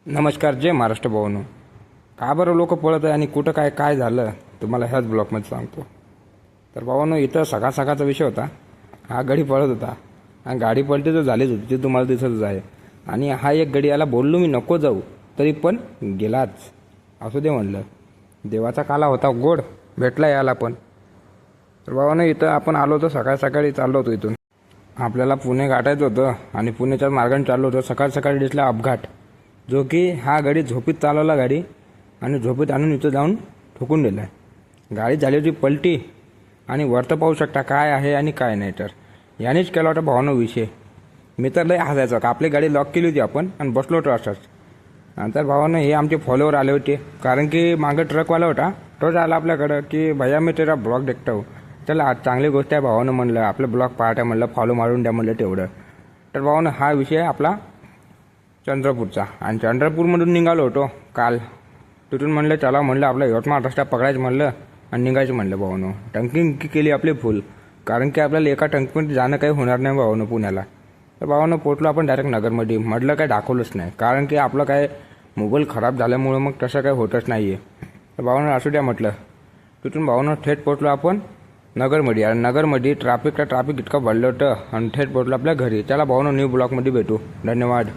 नमस्कार. जय महाराष्ट्र भावांनो. का बरं लोक पळत आहे आणि कुठं काय काय झालं तुम्हाला ह्याच ब्लॉकमध्ये सांगतो. तर भावांनो, इथं सकाळचा विषय होता. हा गाडी पळत होता आणि गाडी पळते तर झालीच होती, ते तुम्हाला दिसतच आहे. आणि हा एक गडी याला बोललो मी नको जाऊ, तरी पण गेलाच. असू दे म्हणलं, देवाचा काला होता गोड, भेटला याला पण. तर भावांनो, इथं आपण आलो होतो सकाळी चाललो होतो इथून. आपल्याला पुणे गाठायचं होतं आणि पुण्याच्याच मार्गाने चाललो होतो. सकाळी दिसला अपघात, जो की हा गाडी झोपीत चालवला गाडी आणि झोपीत आणून इथं जाऊन ठोकून दिला. गाडी झाली होती पलटी आणि वरतं पाहू शकता काय आहे आणि काय नाही. तर यानेच केला होता भावानं विषय. मी तर लय हसायचो का आपली गाडी लॉक केली होती आपण आणि बसलो होतो असंच. नंतर भावानं हे आमचे फॉलोवर आले होते, कारण की मागं ट्रकवाला होता. तोच आला आपल्याकडं की भैया मी तेरा ब्लॉग देखता हूँ. चला आज चांगली गोष्ट आहे भावानं म्हणलं, आपलं ब्लॉग पाहत आहे म्हणलं, फॉलो मारून द्या म्हणलं तेवढं. तर भावानं हा विषय आपला चंद्रपूरचा. आणि चंद्रपूरमधून निघालो होतो काल. तिथून म्हणलं चला म्हणलं आपला यवतमाळ रस्ता पकडायचं म्हणलं आणि निघायचं म्हणलं भावानं. टंकी केली आपली फुल, कारण की आपल्याला एका टंकीमध्ये जाणं काही होणार नाही भावानं पुण्याला. तर भावानं पोचलो आपण डायरेक्ट नगरमध्ये. म्हटलं काय दाखवलंच नाही, कारण की आपलं काय मोबाईल खराब झाल्यामुळं मग तसं काही होतच नाही आहे. तर भावानं असू द्या म्हटलं. तिथून भावानं थेट पोचलो आपण नगरमध्ये. आणि नगरमध्ये ट्रॅफिक इतकं भरलं होतं आणि थेट पोचलो आपल्या घरी. त्याला भावानं न्यू ब्लॉकमध्ये भेटू. धन्यवाद.